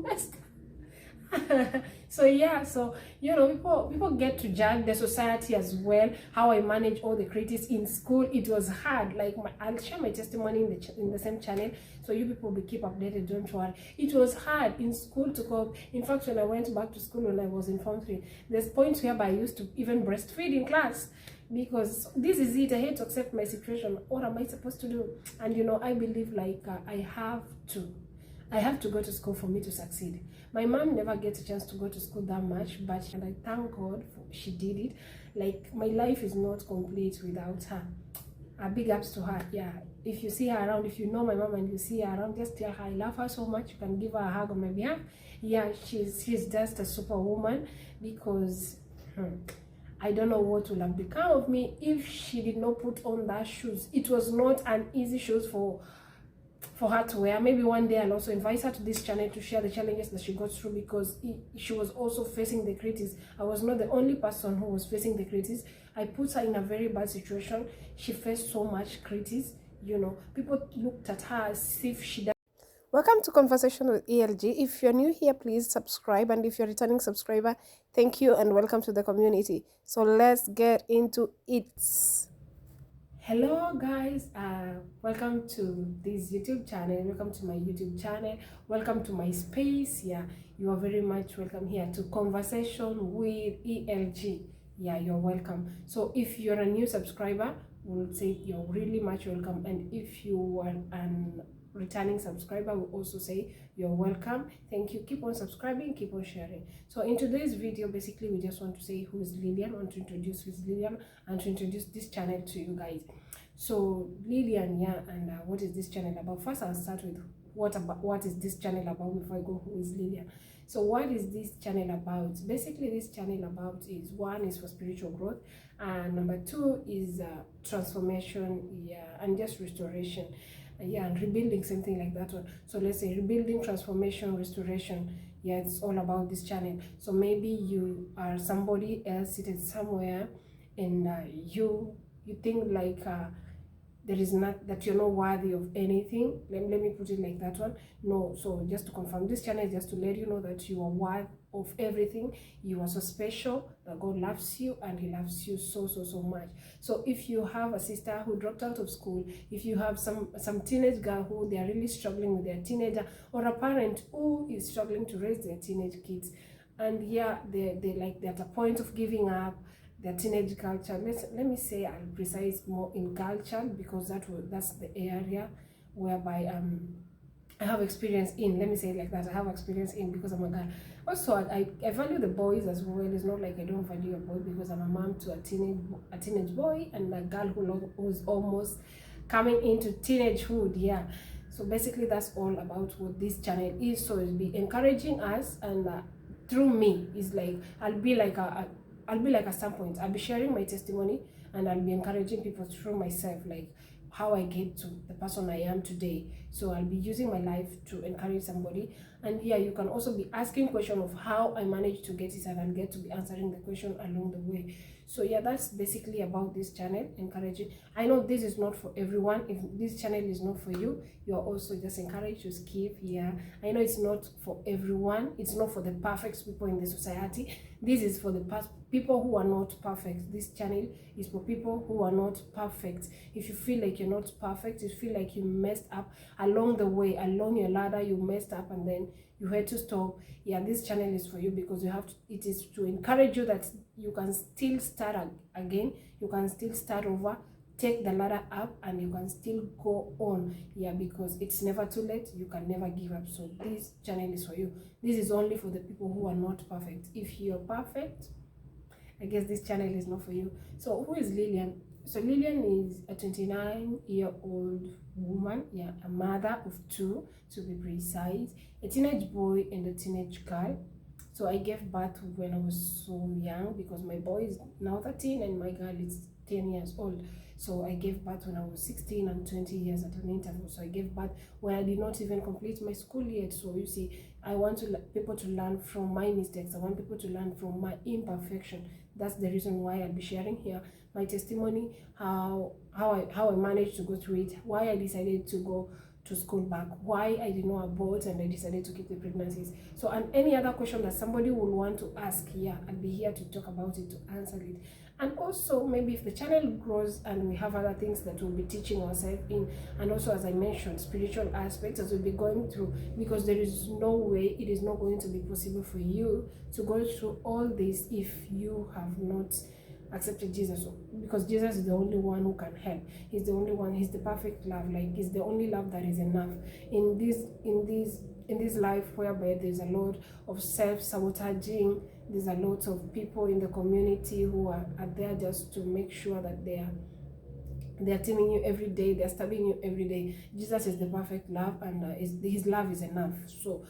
messed up. So yeah, so you know, people get to judge the society as well, how I manage all the critics in school. It was hard. Like I'll share my testimony in the same channel, so you people will keep updated, don't worry. It was hard in school to cope. In fact, when I went back to school when I was in Form 3, there's points whereby I used to even breastfeed in class, because this is it. I hate to accept my situation. What am I supposed to do? And you know, I believe like I have to go to school for me to succeed. My mom never gets a chance to go to school that much, and I thank God for she did it. Like, my life is not complete without her. A big ups to her. Yeah, if you see her around, if you know my mom and you see her around, just tell her I love her so much. You can give her a hug on my behalf. Yeah, she's just a superwoman, because I don't know what would have become of me if she did not put on that shoes. It was not an easy shoes for her to wear. Maybe one day I'll also invite her to this channel to share the challenges that she got through, because she was also facing the critics. I was not the only person who was facing the critics. I put her in a very bad situation. She faced so much critics. You know, people looked at her as if she died. Welcome to Conversation with ELG. If you're new here, please subscribe, and if you're a returning subscriber, thank you and welcome to the community. So let's get into it. Hello guys, welcome to this YouTube channel. Welcome to my YouTube channel. Welcome to my space. Yeah, you are very much welcome here to Conversation with ELG. Yeah, you're welcome. So if you're a new subscriber, we'll say you're really much welcome, and if you are an returning subscriber, will also say you're welcome. Thank you. Keep on subscribing, keep on sharing. So in today's video, basically we just want to say who is Lilian. I want to introduce who is Lilian and to introduce this channel to you guys. So Lilian, yeah, and what is this channel about? First I'll start with what is this channel about before I go who is Lilian. So what is this channel about? Basically, this channel about is, one is for spiritual growth, and number two is transformation, yeah, and just restoration. Yeah, and rebuilding, something like that one. So let's say rebuilding, transformation, restoration. Yeah, it's all about this channel. So maybe you are somebody else seated somewhere, and you think like there is not, that you're not worthy of anything. Let me put it like that one. No, so just to confirm, this channel is just to let you know that you are worth of everything. You are so special, that God loves you, and he loves you so much. So if you have a sister who dropped out of school, if you have some teenage girl who they are really struggling with their teenager, or a parent who is struggling to raise their teenage kids, and yeah, they're at a point of giving up their teenage culture. Let me say I'll precise more in culture, because that's the area whereby I have experience in. Let me say it like that. I have experience in, because I'm a girl. Also, I value the boys as well. It's not like I don't value a boy, because I'm a mom to a teenage boy, and a girl who's almost coming into teenagehood. Yeah. So basically, that's all about what this channel is. So it'll be encouraging us, and through me is like I'll be like a standpoint. I'll be sharing my testimony, and I'll be encouraging people through myself, like how I get to the person I am today. So I'll be using my life to encourage somebody. And yeah, you can also be asking question of how I managed to get it, and I'll get to be answering the question along the way. So yeah, that's basically about this channel, encouraging. I know this is not for everyone. If this channel is not for you, you are also just encouraged to skip. Yeah, I know it's not for everyone. It's not for the perfect people in the society. This is for the people who are not perfect. This channel is for people who are not perfect. If you feel like you're not perfect, you feel like you messed up along the way, along your ladder, you messed up, and then you had to stop. Yeah, this channel is for you, because you have to, it is to encourage you that you can still start again, you can still start over, take the ladder up, and you can still go on. Yeah, because it's never too late. You can never give up. So this channel is for you. This is only for the people who are not perfect. If you're perfect, I guess this channel is not for you. So who is Lilian? So Lilian is a 29-year-old woman, yeah, a mother of two to be precise, a teenage boy and a teenage girl. So I gave birth when I was so young, because my boy is now 13 and my girl is 10 years old. So I gave birth when I was 16 and 20 years at an interval. So I gave birth when I did not even complete my school yet. So you see, I want people to learn from my mistakes. I want people to learn from my imperfection. That's the reason why I'll be sharing here my testimony, how I managed to go through it, why I decided to go to school back, why I did not abort and I decided to keep the pregnancies. So, and any other question that somebody will want to ask, yeah, I'll be here to talk about it, to answer it. And also, maybe if the channel grows and we have other things that we'll be teaching ourselves in, and also, as I mentioned, spiritual aspects as we'll be going through, because there is no way, it is not going to be possible for you to go through all this if you have not accepted Jesus, because Jesus is the only one who can help. He's the only one. He's the perfect love. Like, he's the only love that is enough in this life, whereby there's a lot of self-sabotaging. There's a lot of people in the community who are there just to make sure that they're telling you every day, they're stabbing you every day. Jesus is the perfect love, and his love is enough. So,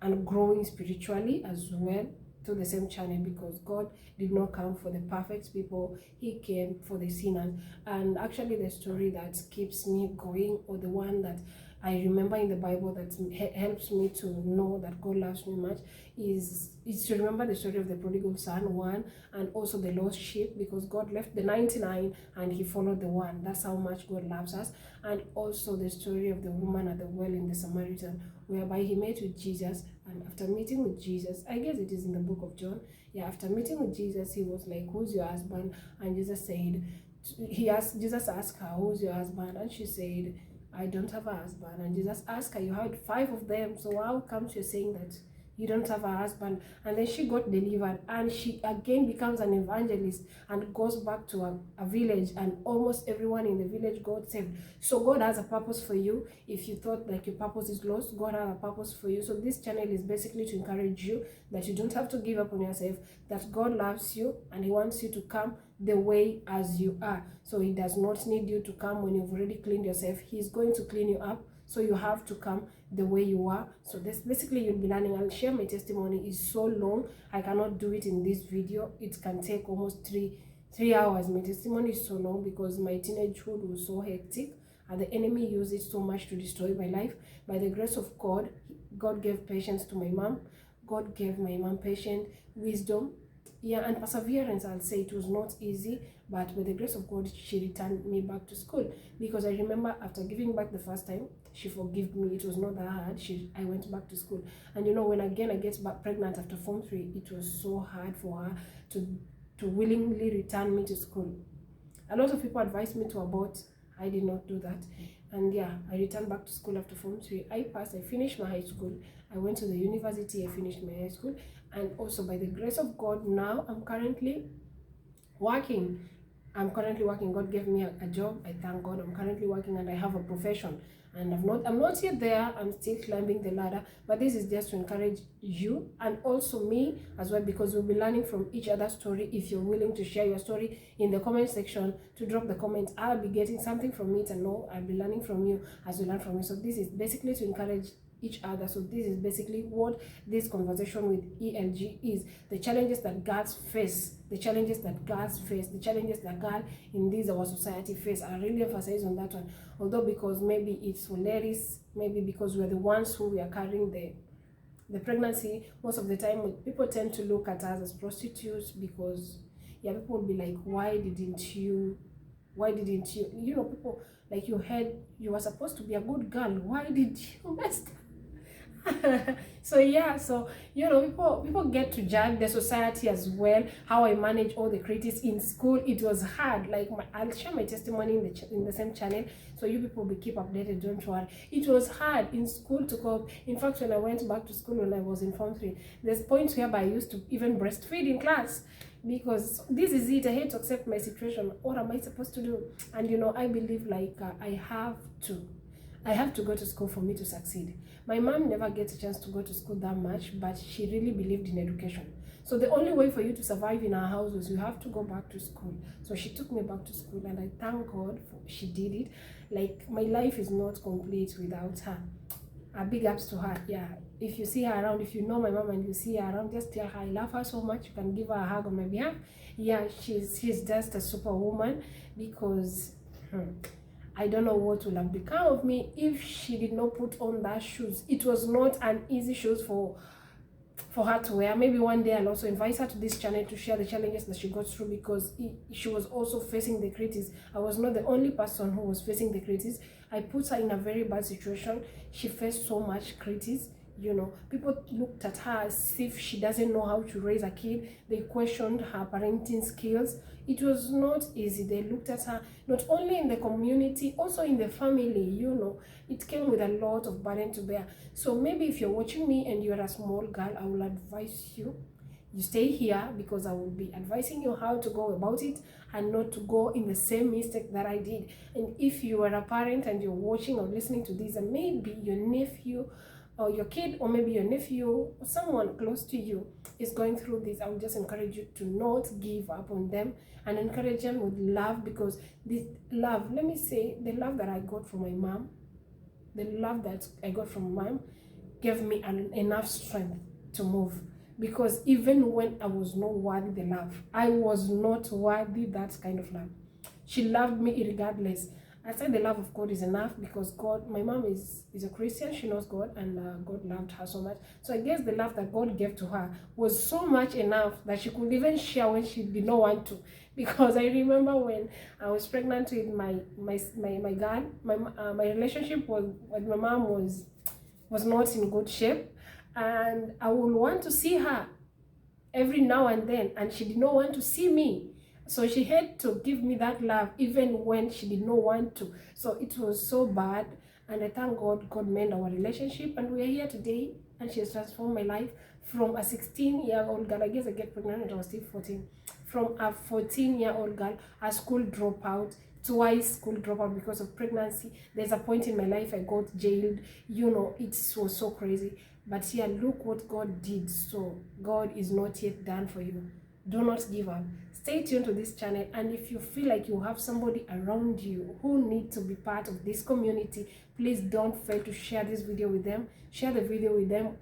and growing spiritually as well to the same channel, because God did not come for the perfect people, he came for the sinners. And actually, the story that keeps me going, or the one that I remember in the Bible that helps me to know that God loves me much, is to remember the story of the prodigal son, one, and also the lost sheep, because God left the 99 and he followed the one. That's how much God loves us. And also the story of the woman at the well in the Samaritan, whereby he met with Jesus, and after meeting with Jesus, I guess it is in the book of John, yeah, after meeting with Jesus, he was like, who's your husband? And Jesus asked her, who's your husband? And she said, I don't have a husband. And Jesus asked her, you had 5 of them, so how comes you're saying that you don't have a husband? And then she got delivered, and she again becomes an evangelist and goes back to a village, and almost everyone in the village got saved. So God has a purpose for you. If you thought like your purpose is lost, God has a purpose for you. So this channel is basically to encourage you that you don't have to give up on yourself, that God loves you and he wants you to come the way as you are. So he does not need you to come when you've already cleaned yourself. He's going to clean you up, so you have to come the way you are. So this basically you'll be learning. I'll share my testimony. It's so long, I cannot do it in this video. It can take almost three hours. My testimony is so long because my teenagehood was so hectic, and the enemy used it so much to destroy my life. By the grace of God, God gave patience to my mom. God gave my mom patience, wisdom, yeah, and perseverance. I'll say it was not easy, but with the grace of God, she returned me back to school. Because I remember after giving back the first time, she forgave me. It was not that hard. I went back to school. And you know, when again I get back pregnant after Form 3, it was so hard for her to willingly return me to school. A lot of people advised me to abort. I did not do that. And yeah, I returned back to school after Form 3. I passed. I finished my high school. I went to the university. I finished my high school. And also by the grace of God, now I'm currently working. God gave me a job. I thank God. I'm currently working, and I have a profession. And I'm not yet there. I'm still climbing the ladder. But this is just to encourage you and also me as well, because we'll be learning from each other's story. If you're willing to share your story in the comment section, to drop the comments, I'll be getting something from it, and know I'll be learning from you as we learn from you. So this is basically to encourage each other. So this is basically what this conversation with ELG is. The challenges that girls face, the challenges that God in this our society face. I really emphasize on that one. Although because maybe it's for ladies, maybe because we're the ones who we are carrying the pregnancy, most of the time people tend to look at us as prostitutes, because yeah, people will be like, why didn't you, you know, people like, you were supposed to be a good girl, why did you mess up? So yeah, so you know, people get to judge the society as well. How I manage all the critics in school, it was hard. Like I'll share my testimony in the same channel, so you people will keep updated, don't worry. It was hard in school to cope. In fact, when I went back to school when I was in Form 3, there's points whereby I used to even breastfeed in class, because this is it. I hate to accept my situation. What am I supposed to do? And you know, I believe like I have to go to school for me to succeed. My mom never gets a chance to go to school that much, but she really believed in education. So the only way for you to survive in our house was you have to go back to school. So she took me back to school, and I thank God she did it. Like, my life is not complete without her. Big ups to her. Yeah, if you see her around, if you know my mom and you see her around, just tell her I love her so much. You can give her a hug on my behalf. Yeah, she's just a superwoman, because I don't know what would have become of me if she did not put on that shoes. It was not an easy shoes for her to wear. Maybe one day I'll also invite her to this channel to share the challenges that she got through, because she was also facing the critics. I was not the only person who was facing the critics. I put her in a very bad situation. She faced so much criticism. You know, people looked at her as if she doesn't know how to raise a kid. They questioned her parenting skills. It was not easy. They looked at her not only in the community, also in the family. You know, it came with a lot of burden to bear. So maybe if you're watching me and you're a small girl, I will advise you stay here, because I will be advising you how to go about it and not to go in the same mistake that I did. And if you are a parent and you're watching or listening to this, and maybe your nephew or your kid, or maybe your nephew or someone close to you is going through this, I would just encourage you to not give up on them and encourage them with love, because this love, let me say, the love that I got from my mom, the love that I got from mom gave me enough strength to move. Because even when I was not worthy the love, I was not worthy that kind of love. She loved me regardless. I said the love of God is enough, because God, my mom is a Christian, she knows God, and God loved her so much. So I guess the love that God gave to her was so much enough that she could even share when she did not want to. Because I remember when I was pregnant with my girl, my relationship with my mom was not in good shape, and I would want to see her every now and then, and she did not want to see me. So she had to give me that love even when she did not want to. So it was so bad, and I thank God, God made our relationship, and we are here today, and she has transformed my life from a 16-year-old girl. I guess I get pregnant when I was still 14. From a 14-year-old girl, a school dropout, twice school dropout because of pregnancy. There's a point in my life I got jailed. You know, it was so crazy. But here, look what God did. So God is not yet done for you. Do not give up. Stay tuned to this channel, and if you feel like you have somebody around you who need to be part of this community, please don't fail to share this video with them. Share the video with them.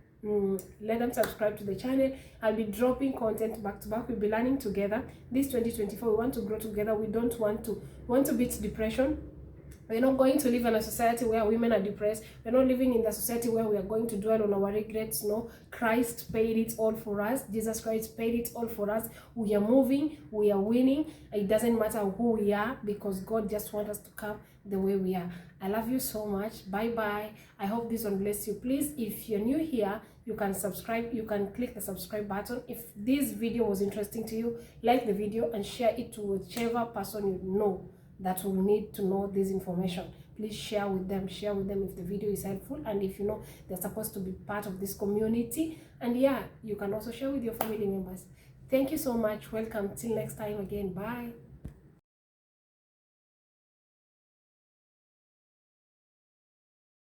Let them subscribe to the channel. I'll be dropping content back to back. We'll be learning together. This 2024, we want to grow together. We don't want to beat depression. We're not going to live in a society where women are depressed. We're not living in the society where we are going to dwell on our regrets. No, Christ paid it all for us. Jesus Christ paid it all for us. We are moving. We are winning. It doesn't matter who we are, because God just wants us to come the way we are. I love you so much. Bye-bye. I hope this one bless you. Please, if you're new here, you can subscribe. You can click the subscribe button. If this video was interesting to you, like the video and share it to whichever person you know that will need to know this information. Please share with them if the video is helpful, and if you know they're supposed to be part of this community. And yeah, you can also share with your family members. Thank you so much. Welcome till next time again. Bye.